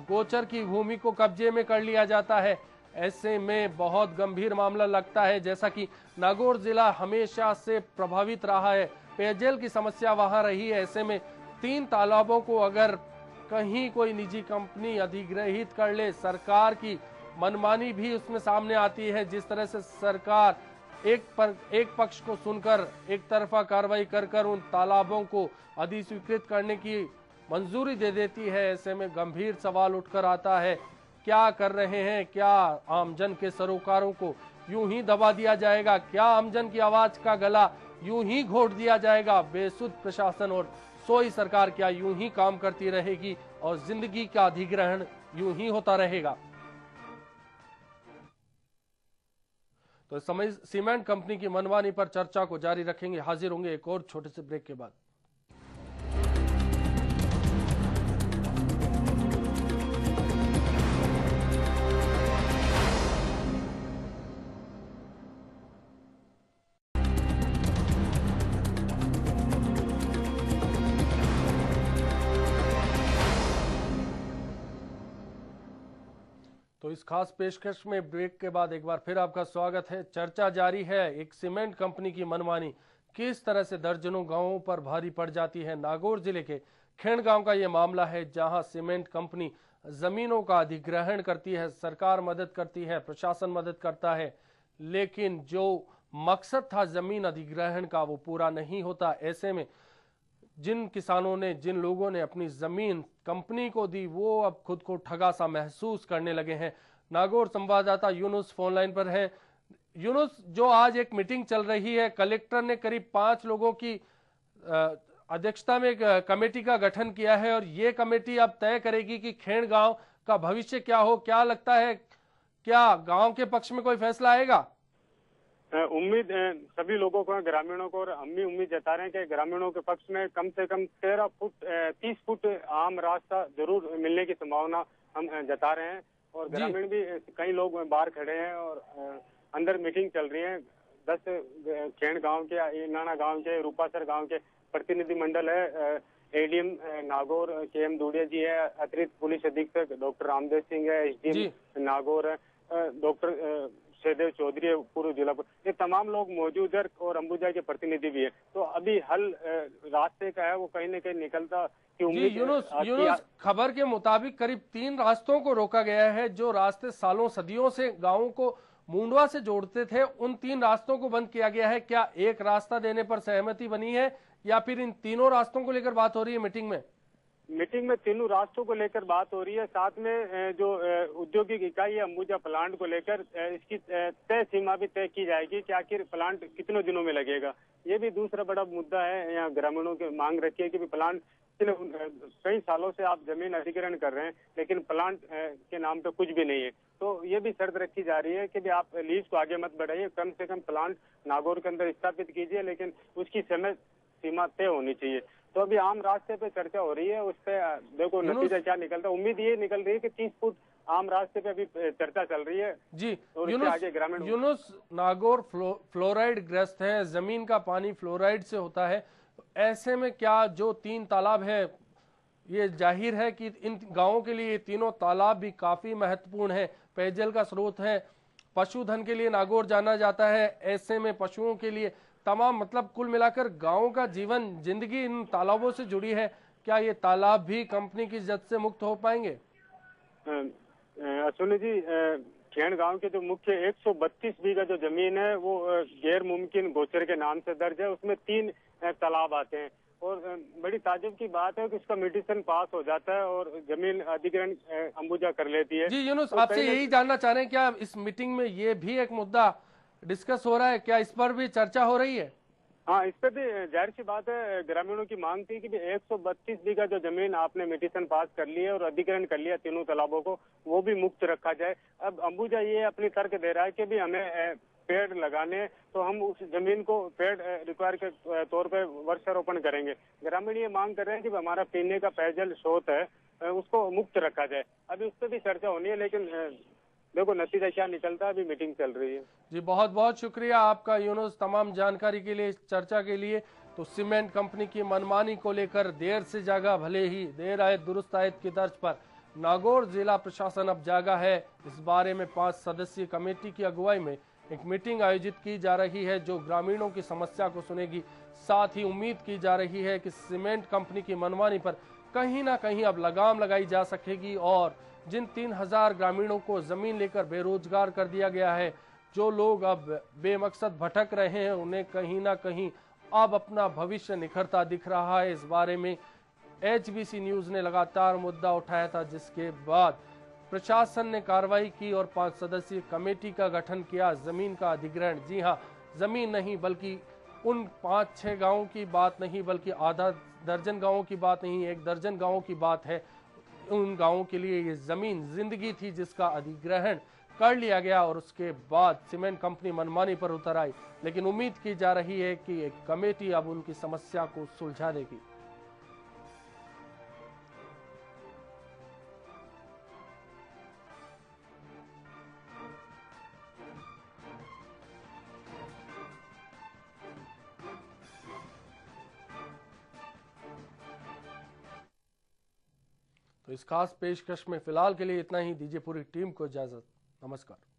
गोचर की भूमि को कब्जे में कर लिया जाता है। ऐसे में बहुत गंभीर मामला लगता है। जैसा कि नागौर जिला हमेशा से प्रभावित रहा है, पेयजल की समस्या वहां रही है। ऐसे में 3 तालाबों को अगर कहीं कोई निजी कंपनी अधिग्रहित कर ले, सरकार की मनमानी भी उसमें सामने आती है। जिस तरह से सरकार एक पक्ष को सुनकर एक तरफा कार्रवाई कर उन तालाबों को अधिस्वीकृत करने की मंजूरी दे देती है, ऐसे में गंभीर सवाल उठकर आता है, क्या कर रहे हैं? क्या आमजन के सरोकारों को यूं ही दबा दिया जाएगा? क्या आमजन की आवाज का गला यूं ही घोट दिया जाएगा? बेसुध प्रशासन और सोई सरकार क्या यूं ही काम करती रहेगी और जिंदगी का अधिग्रहण यूं ही होता रहेगा? तो इस समय सीमेंट कंपनी की मनमानी पर चर्चा को जारी रखेंगे। हाजिर होंगे एक और छोटे से ब्रेक के बाद। तो इस खास पेशकश में ब्रेक के बाद एक बार फिर आपका स्वागत है। चर्चा जारी है। एक सीमेंट कंपनी की मनमानी किस तरह से दर्जनों गांवों पर भारी पड़ जाती है। नागौर जिले के खेड़ गांव का यह मामला है, जहां सीमेंट कंपनी जमीनों का अधिग्रहण करती है, सरकार मदद करती है, प्रशासन मदद करता है, लेकिन जो मकसद था जमीन अधिग्रहण का वो पूरा नहीं होता। ऐसे में जिन किसानों ने, जिन लोगों ने अपनी जमीन कंपनी को दी, वो अब खुद को ठगा सा महसूस करने लगे हैं। नागौर संवाददाता यूनुस फोन लाइन पर है। यूनुस, जो आज एक मीटिंग चल रही है, कलेक्टर ने करीब 5 लोगों की अध्यक्षता में एक कमेटी का गठन किया है और ये कमेटी अब तय करेगी कि खेड़ गांव का भविष्य क्या हो। क्या लगता है, क्या गांव के पक्ष में कोई फैसला आएगा? उम्मीद सभी लोगों को, ग्रामीणों को, और हम भी उम्मीद जता रहे हैं कि ग्रामीणों के पक्ष में कम से कम 13 फुट 30 फुट आम रास्ता जरूर मिलने की संभावना हम जता रहे हैं। और ग्रामीण भी, कई लोग बाहर खड़े हैं और अंदर मीटिंग चल रही है। 10 खेड़ गांव के, नाना गांव के, रूपासर गांव के प्रतिनिधि मंडल है। एडीएम नागौर KM दूडिया जी है, अतिरिक्त पुलिस अधीक्षक डॉक्टर रामदेव सिंह है, SDM नागौर है, डॉक्टर सहदेव चौधरी है, पूर्व जिला पर, ये तमाम लोग मौजूद है और अंबुजा के प्रतिनिधि भी है। तो अभी हल रास्ते का है, वो कहीं न कहीं निकलता की उम्मीद। यूनुस, खबर के मुताबिक करीब 3 रास्तों को रोका गया है। जो रास्ते सालों सदियों से गांवों को मुंडवा से जोड़ते थे, उन 3 रास्तों को बंद किया गया है। क्या एक रास्ता देने पर सहमति बनी है या फिर इन तीनों रास्तों को लेकर बात हो रही है मीटिंग में? मीटिंग में तीनों रास्तों को लेकर बात हो रही है। साथ में जो औद्योगिक इकाई है अंबुजा प्लांट को लेकर इसकी तय सीमा भी तय की जाएगी कि आखिर प्लांट कितने दिनों में लगेगा। ये भी दूसरा बड़ा मुद्दा है। यहाँ ग्रामीणों की मांग रखी है कि प्लांट कई सालों से आप जमीन अधिग्रहण कर रहे हैं, लेकिन प्लांट के नाम पे कुछ भी नहीं है। तो ये भी शर्त रखी जा रही है कि आप लीज को आगे मत बढ़ाइए, कम से कम प्लांट नागौर के अंदर स्थापित कीजिए, लेकिन उसकी समय सीमा तय होनी चाहिए। तो अभी आम रास्ते पे चर्चा हो रही है, उस पे देखो नतीजा क्या निकलता है। उम्मीद ये निकल रही है कि 30 फुट आम रास्ते पे अभी चर्चा चल रही है जी। और इसके आगे ग्रामीण। यूनुस, नागौर फ्लोराइड ग्रस्त है, जमीन का पानी फ्लोराइड से होता है। ऐसे में क्या जो 3 तालाब है, ये जाहिर है कि इन गांवों के लिए ये तीनों तालाब भी काफी महत्वपूर्ण है, पेयजल का स्रोत है, पशुधन के लिए नागौर जाना जाता है। ऐसे में पशुओं के लिए तमाम, मतलब कुल मिलाकर गांवों का जीवन, जिंदगी इन तालाबों से जुड़ी है। क्या ये तालाब भी कंपनी की जद से मुक्त हो पाएंगे? अश्विनी जी, खेड़ गांव के जो मुख्य 132 बीघा जो जमीन है वो गैर मुमकिन गोचर के नाम से दर्ज है। उसमें 3 तालाब आते हैं और बड़ी ताज्जुब की बात है कि उसका मिटिशन पास हो जाता है और जमीन अधिग्रहण अंबुजा कर लेती है। जी यूनुस, आपसे यही जानना चाह रहे हैं, क्या इस मीटिंग में ये भी एक मुद्दा डिस्कस हो रहा है? क्या इस पर भी चर्चा हो रही है? हाँ, इस पर भी जाहिर सी बात है, ग्रामीणों की मांग थी कि 132 बीघा जो जमीन आपने मिटिशन पास कर ली है और अधिग्रहण कर लिया तीनों तालाबों को, वो भी मुक्त रखा जाए। अब अंबुजा ये अपनी तर्क दे रहा है कि भी हमें पेड़ लगाने, तो हम उस जमीन को पेड़ रिक्वायर के तौर पर वृक्षारोपण करेंगे। ग्रामीण ये मांग कर रहे हैं कि हमारा पीने का पेयजल स्रोत है उसको मुक्त रखा जाए। अभी उस पर भी चर्चा होनी है, लेकिन देखो नतीजा क्या निकलता है, अभी मीटिंग चल रही है। जी, बहुत बहुत शुक्रिया आपका यूनुस, तमाम जानकारी के लिए, चर्चा के लिए। तो सीमेंट कंपनी की मनमानी को लेकर देर से जागा भले ही, देर आए दुरुस्त आयत की तर्ज पर नागौर जिला प्रशासन अब जागा है। इस बारे में 5 सदस्यीय कमेटी की अगुवाई में एक मीटिंग आयोजित की जा रही है जो ग्रामीणों की समस्या को सुनेगी। साथ ही उम्मीद की जा रही है कि सीमेंट कंपनी की मनमानी पर कहीं ना कहीं अब लगाम लगाई जा सकेगी और जिन 3000 ग्रामीणों को जमीन लेकर बेरोजगार कर दिया गया है, जो लोग अब बेमकसद भटक रहे हैं, उन्हें कहीं ना कहीं अब अपना भविष्य निखरता दिख रहा है। इस बारे में HBC न्यूज ने लगातार मुद्दा उठाया था, जिसके बाद प्रशासन ने कार्रवाई की और 5 सदस्यीय कमेटी का गठन किया। जमीन का अधिग्रहण, जी हां, जमीन नहीं बल्कि उन 5-6 गांवों की बात नहीं, बल्कि आधा दर्जन गांवों की बात नहीं, 1 दर्जन गांवों की बात है। उन गांवों के लिए ये जमीन जिंदगी थी जिसका अधिग्रहण कर लिया गया और उसके बाद सीमेंट कंपनी मनमानी पर उतर आई। लेकिन उम्मीद की जा रही है कि एक कमेटी अब उनकी समस्या को सुलझा देगी। तो इस खास पेशकश में फिलहाल के लिए इतना ही। दीजिए पूरी टीम को इजाजत। नमस्कार।